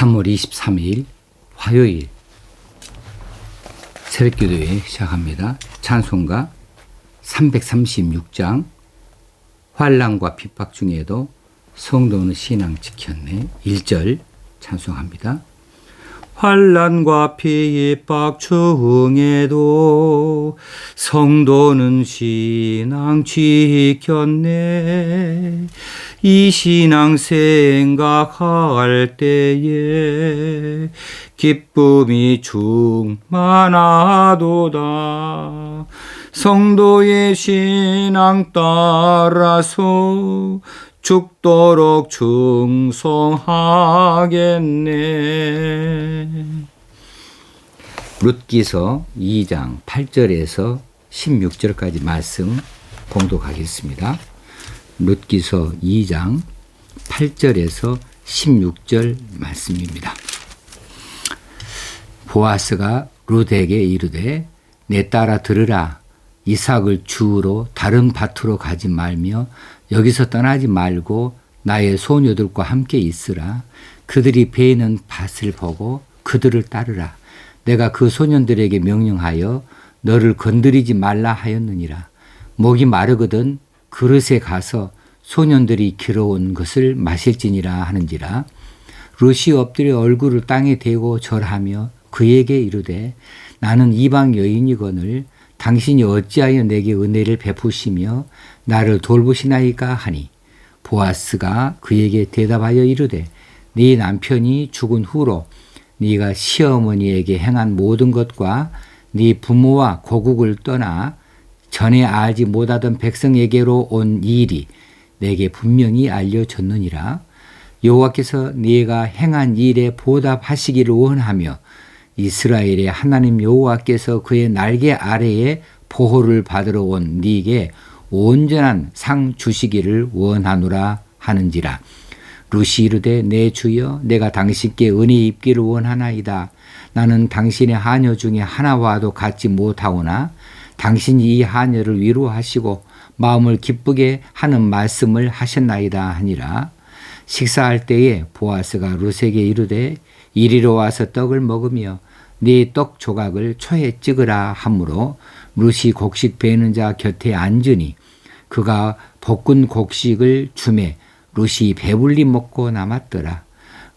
3월 23일 화요일 새벽기도회 시작합니다. 찬송가 336장 환난과 핍박 중에도 성도는 신앙 지켰네. 1절 찬송합니다. 환난과 핍박 중에도 성도는 신앙 지켰네. 이 신앙 생각할 때에 기쁨이 충만하도다. 성도의 신앙 따라서 죽도록 충성하겠네. 룻기서 2장 8절에서 16절까지 말씀 봉독하겠습니다. 룻기서 2장 8절에서 16절 말씀입니다. 보아스가 룻에게 이르되 내 딸아 들으라. 이삭을 주우러 다른 밭으로 가지 말며 여기서 떠나지 말고 나의 소녀들과 함께 있으라. 그들이 베는 밭을 보고 그들을 따르라. 내가 그 소년들에게 명령하여 너를 건드리지 말라 하였느니라. 목이 마르거든 그릇에 가서 소년들이 길어온 것을 마실지니라 하는지라. 룻이 엎드려 얼굴을 땅에 대고 절하며 그에게 이르되 나는 이방 여인이거늘 당신이 어찌하여 내게 은혜를 베푸시며 나를 돌보시나이까 하니 보아스가 그에게 대답하여 이르되 네 남편이 죽은 후로 네가 시어머니에게 행한 모든 것과 네 부모와 고국을 떠나 전에 알지 못하던 백성에게로 온 일이 내게 분명히 알려졌느니라. 여호와께서 네가 행한 일에 보답하시기를 원하며 이스라엘의 하나님 여호와께서 그의 날개 아래에 보호를 받으러 온 네게 온전한 상 주시기를 원하노라 하는지라. 룻이 이르되 내 주여 내가 당신께 은혜 입기를 원하나이다. 나는 당신의 하녀 중에 하나와도 같지 못하오나 당신이 이 하녀를 위로하시고 마음을 기쁘게 하는 말씀을 하셨나이다 하니라. 식사할 때에 보아스가 룻에게 이르되 이리로 와서 떡을 먹으며 네 떡 조각을 초에 찍으라 하므로 룻이 곡식 베는 자 곁에 앉으니 그가 볶은 곡식을 주매 룻이 배불리 먹고 남았더라.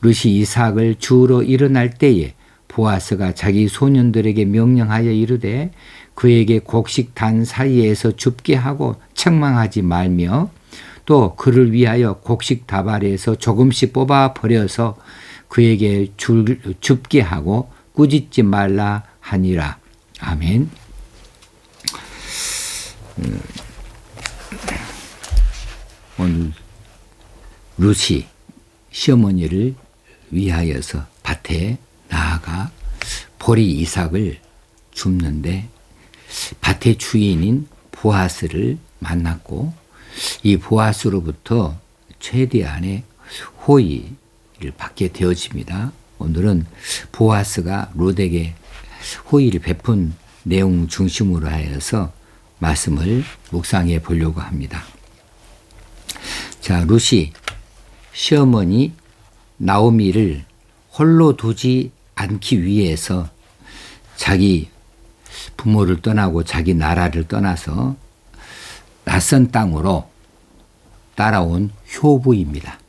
룻이 이삭을 주우러 일어날 때에 보아스가 자기 소년들에게 명령하여 이르되 그에게 곡식 단 사이에서 줍게 하고 책망하지 말며 또 그를 위하여 곡식 다발에서 조금씩 뽑아 버려서 그에게 줍게 하고 꾸짖지 말라 하니라. 아멘. 오늘 룻이 시어머니를 위하여서 밭에 나아가 보리 이삭을 줍는데 밭의 주인인 보아스를 만났고 이 보아스로부터 최대한의 호의를 받게 되어집니다. 오늘은 보아스가 룻에게 호의를 베푼 내용 중심으로 하여서 말씀을 묵상해 보려고 합니다. 자, 룻이 시어머니 나오미를 홀로 두지 않기 위해서 자기 부모를 떠나고 자기 나라를 떠나서 낯선 땅으로 따라온 효부입니다.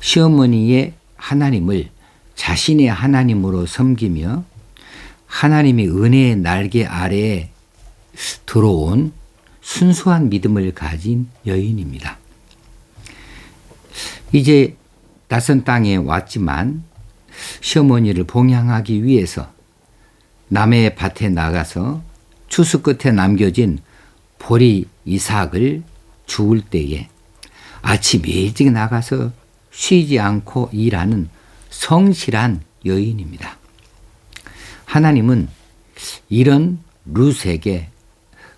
시어머니의 하나님을 자신의 하나님으로 섬기며 하나님의 은혜의 날개 아래에 들어온 순수한 믿음을 가진 여인입니다. 이제 낯선 땅에 왔지만 시어머니를 봉양하기 위해서 남의 밭에 나가서 추수 끝에 남겨진 보리 이삭을 주울 때에 아침 일찍 나가서 쉬지 않고 일하는 성실한 여인입니다. 하나님은 이런 룻에게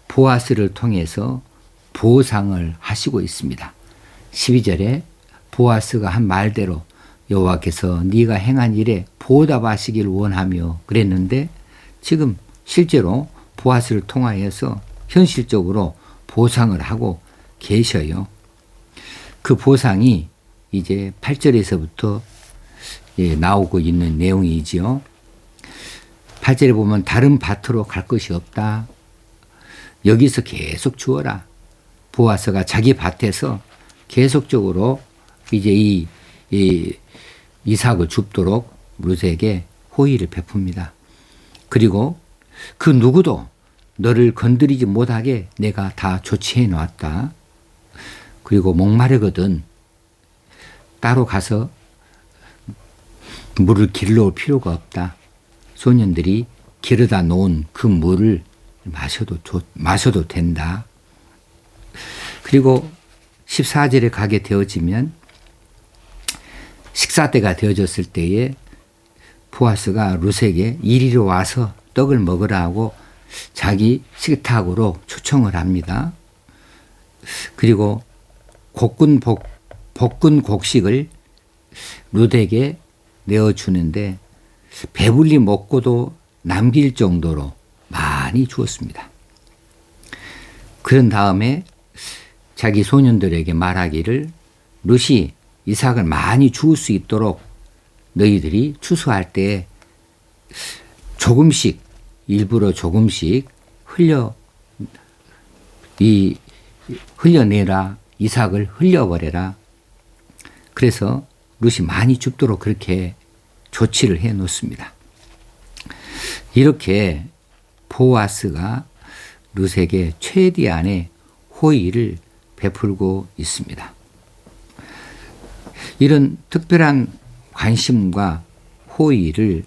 보아스를 통해서 보상을 하시고 있습니다. 12절에 보아스가 한 말대로 여호와께서 네가 행한 일에 보답하시길 원하며 그랬는데 지금 실제로 보아스를 통하여서 현실적으로 보상을 하고 계셔요. 그 보상이 이제 8절에서부터 나오고 있는 내용이지요. 8절에 보면 다른 밭으로 갈 것이 없다. 여기서 계속 주어라. 보아스가 자기 밭에서 계속적으로 이제 이 이삭을 줍도록 루스에게 호의를 베풉니다. 그리고 그 누구도 너를 건드리지 못하게 내가 다 조치해 놨다. 그리고 목마르거든 따로 가서 물을 길러올 필요가 없다. 소년들이 길어다 놓은 그 물을 마셔도 된다. 그리고 14절에 가게 되어지면 식사 때가 되어졌을 때에 보아스가 룻에게 이리로 와서 떡을 먹으라 하고 자기 식탁으로 초청을 합니다. 그리고 볶은 곡식을 룻에게 내어주는데 배불리 먹고도 남길 정도로 많이 주었습니다. 그런 다음에 자기 소년들에게 말하기를 룻이 이삭을 많이 주울 수 있도록 너희들이 추수할 때 조금씩 일부러 조금씩 흘려내라. 이삭을 흘려버려라. 그래서 룻이 많이 줍도록 그렇게 조치를 해 놓습니다. 이렇게 보아스가 룻에게 최대한의 호의를 베풀고 있습니다. 이런 특별한 관심과 호의를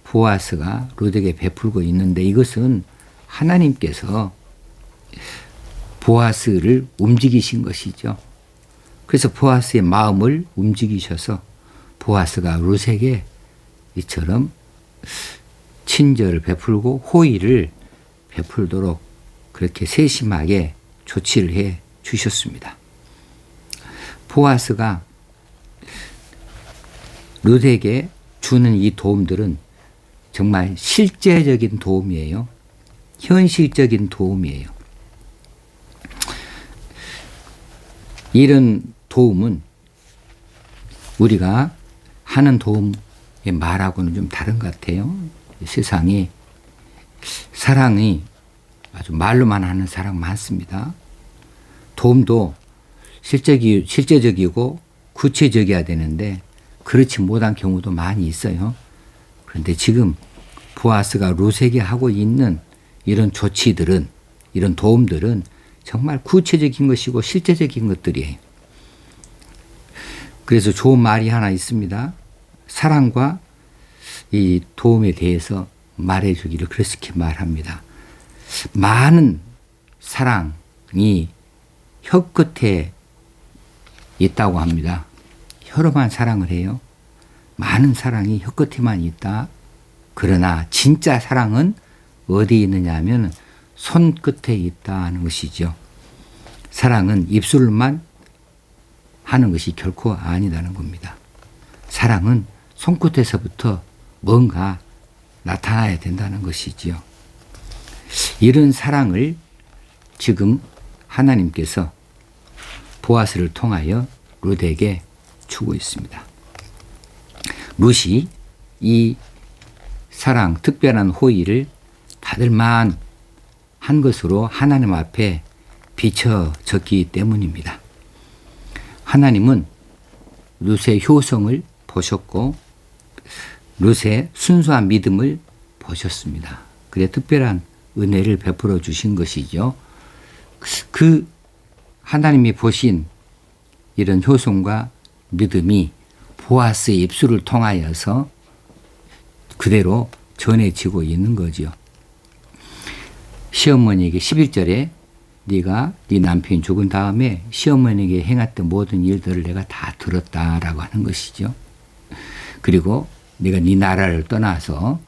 보아스가 룻에게 베풀고 있는데 이것은 하나님께서 보아스를 움직이신 것이죠. 그래서 보아스의 마음을 움직이셔서 보아스가 룻에게 이처럼 친절을 베풀고 호의를 베풀도록 그렇게 세심하게 조치를 해 주셨습니다. 보아스가 룻에게 주는 이 도움들은 정말 실제적인 도움이에요. 현실적인 도움이에요. 이런 도움은 우리가 하는 도움의 말하고는 좀 다른 것 같아요. 세상에 사랑이 아주 말로만 하는 사랑 많습니다. 도움도 실제적이고 구체적이어야 되는데 그렇지 못한 경우도 많이 있어요. 그런데 지금 보아스가 룻에게 하고 있는 이런 조치들은, 이런 도움들은 정말 구체적인 것이고 실제적인 것들이에요. 그래서 좋은 말이 하나 있습니다. 사랑과 이 도움에 대해서 말해주기를 그렇게 말합니다. 많은 사랑이 혀 끝에 있다고 합니다. 혀로만 사랑을 해요. 많은 사랑이 혀 끝에만 있다. 그러나 진짜 사랑은 어디에 있느냐 하면 손끝에 있다는 것이죠. 사랑은 입술만 하는 것이 결코 아니다는 겁니다. 사랑은 손끝에서부터 뭔가 나타나야 된다는 것이지요. 이런 사랑을 지금 하나님께서 보아스를 통하여 룻에게 주고 있습니다. 룻이 이 사랑, 특별한 호의를 받을 만한 것으로 하나님 앞에 비춰졌기 때문입니다. 하나님은 룻의 효성을 보셨고 룻의 순수한 믿음을 보셨습니다. 그래 특별한 은혜를 베풀어 주신 것이죠. 그 하나님이 보신 이런 효성과 믿음이 보아스의 입술을 통하여서 그대로 전해지고 있는 거죠. 시어머니에게 11절에 네가 네 남편이 죽은 다음에 시어머니에게 행했던 모든 일들을 내가 다 들었다라고 하는 것이죠. 그리고 내가 네 나라를 떠나서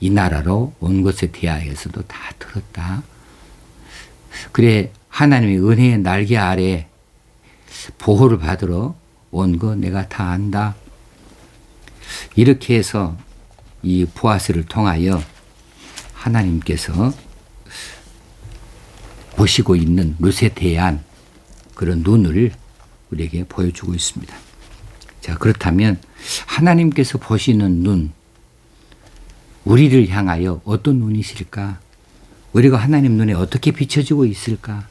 이 나라로 온 것에 대하여서도 다 들었다. 그래 하나님의 은혜의 날개 아래 보호를 받으러 온 거 내가 다 안다. 이렇게 해서 이 보아스를 통하여 하나님께서 보시고 있는 룻에 대한 그런 눈을 우리에게 보여주고 있습니다. 자, 그렇다면 하나님께서 보시는 눈, 우리를 향하여 어떤 눈이실까? 우리가 하나님 눈에 어떻게 비춰지고 있을까?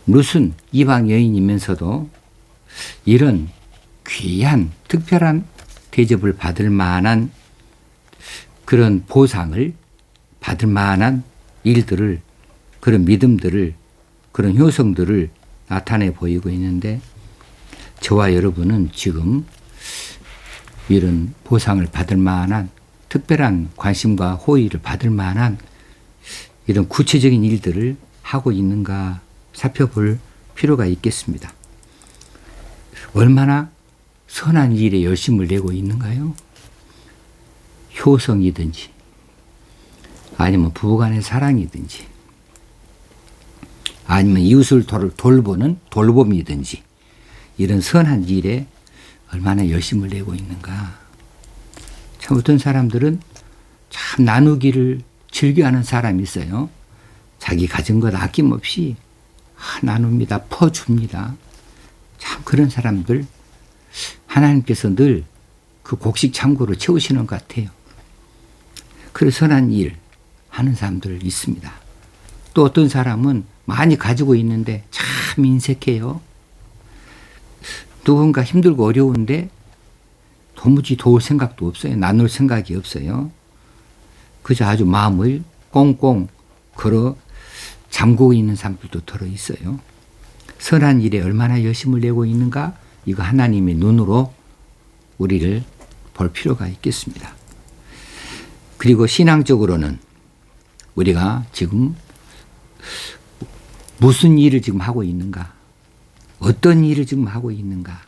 룻은 이방 여인이면서도 이런 귀한 특별한 대접을 받을 만한 그런 보상을 받을 만한 일들을, 그런 믿음들을, 그런 효성들을 나타내 보이고 있는데, 저와 여러분은 지금 이런 보상을 받을 만한 특별한 관심과 호의를 받을 만한 이런 구체적인 일들을 하고 있는가 살펴볼 필요가 있겠습니다. 얼마나 선한 일에 열심을 내고 있는가요? 효성이든지 아니면 부부간의 사랑이든지 아니면 이웃을 돌보는 돌봄이든지 이런 선한 일에 얼마나 열심을 내고 있는가. 참 어떤 사람들은 참 나누기를 즐겨하는 사람이 있어요. 자기 가진 것 아낌없이 나눕니다. 퍼줍니다. 참 그런 사람들 하나님께서 늘 그 곡식 창고로 채우시는 것 같아요. 그런 선한 일 하는 사람들 있습니다. 또 어떤 사람은 많이 가지고 있는데 참 인색해요. 누군가 힘들고 어려운데 도무지 도울 생각도 없어요. 나눌 생각이 없어요. 그저 아주 마음을 꽁꽁 걸어 잠그고 있는 사람들도 들어 있어요. 선한 일에 얼마나 열심을 내고 있는가? 이거 하나님의 눈으로 우리를 볼 필요가 있겠습니다. 그리고 신앙적으로는 우리가 지금 무슨 일을 지금 하고 있는가? 어떤 일을 지금 하고 있는가?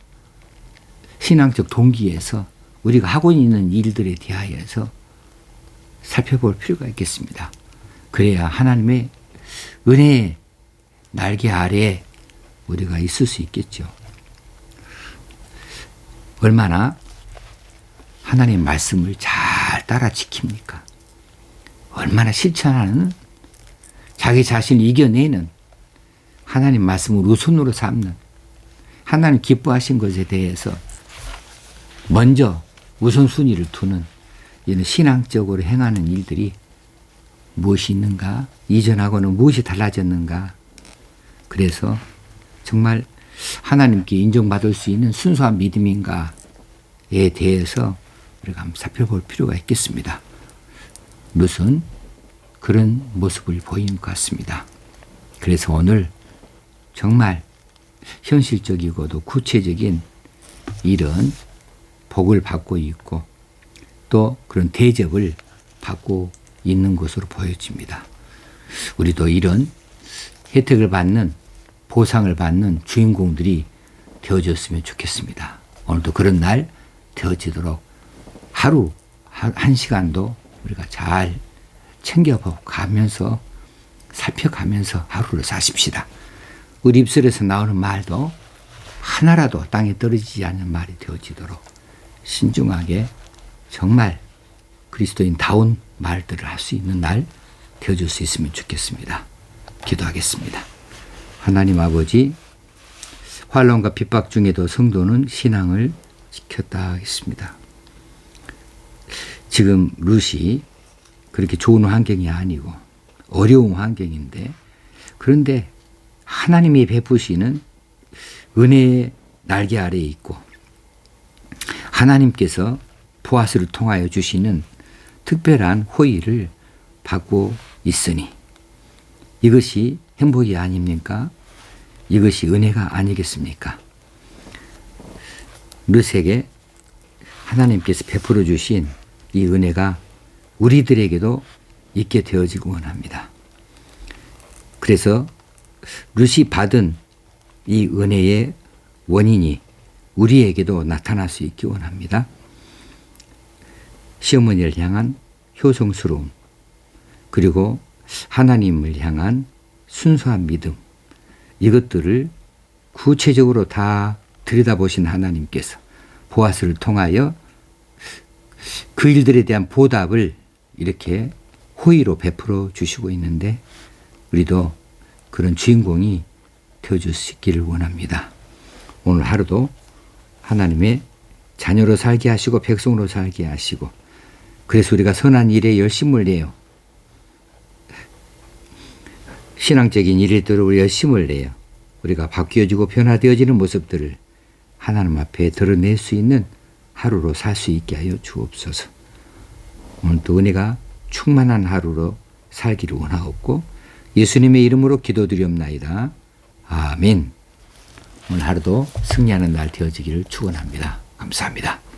신앙적 동기에서 우리가 하고 있는 일들에 대하여서 살펴볼 필요가 있겠습니다. 그래야 하나님의 은혜의 날개 아래에 우리가 있을 수 있겠죠. 얼마나 하나님의 말씀을 잘 따라 지킵니까? 얼마나 실천하는, 자기 자신을 이겨내는, 하나님 말씀을 우선으로 삼는, 하나님 기뻐하신 것에 대해서 먼저 우선순위를 두는 이런 신앙적으로 행하는 일들이 무엇이 있는가? 이전하고는 무엇이 달라졌는가? 그래서 정말 하나님께 인정받을 수 있는 순수한 믿음인가에 대해서 우리가 한번 살펴볼 필요가 있겠습니다. 룻은 그런 모습을 보이는 것 같습니다. 그래서 오늘 정말 현실적이고도 구체적인 이런 복을 받고 있고 또 그런 대접을 받고 있는 것으로 보여집니다. 우리도 이런 혜택을 받는, 보상을 받는 주인공들이 되어졌으면 좋겠습니다. 오늘도 그런 날 되어지도록 하루 한 시간도 우리가 잘 챙겨가면서 살펴가면서 하루를 사십시다. 우리 입술에서 나오는 말도 하나라도 땅에 떨어지지 않는 말이 되어지도록 신중하게 정말 그리스도인다운 말들을 할 수 있는 날 되어줄 수 있으면 좋겠습니다. 기도하겠습니다. 하나님 아버지, 환난과 핍박 중에도 성도는 신앙을 지켰다 하겠습니다. 지금 룻이 그렇게 좋은 환경이 아니고 어려운 환경인데, 그런데 하나님이 베푸시는 은혜의 날개 아래에 있고 하나님께서 보아스를 통하여 주시는 특별한 호의를 받고 있으니 이것이 행복이 아닙니까? 이것이 은혜가 아니겠습니까? 룻에게 하나님께서 베풀어 주신 이 은혜가 우리들에게도 있게 되어지기 원합니다. 그래서 룻이 받은 이 은혜의 원인이 우리에게도 나타날 수 있기 원합니다. 시어머니를 향한 효성스러움, 그리고 하나님을 향한 순수한 믿음, 이것들을 구체적으로 다 들여다보신 하나님께서 보아스를 통하여 그 일들에 대한 보답을 이렇게 호의로 베풀어 주시고 있는데, 우리도 그런 주인공이 되어줄 수 있기를 원합니다. 오늘 하루도 하나님의 자녀로 살게 하시고 백성으로 살게 하시고, 그래서 우리가 선한 일에 열심을 내요. 신앙적인 일들을 우리 열심을 내요. 우리가 바뀌어지고 변화되어지는 모습들을 하나님 앞에 드러낼 수 있는 하루로 살 수 있게 하여 주옵소서. 오늘도 은혜가 충만한 하루로 살기를 원하옵고 예수님의 이름으로 기도드리옵나이다. 아멘. 오늘 하루도 승리하는 날 되어지기를 축원합니다. 감사합니다.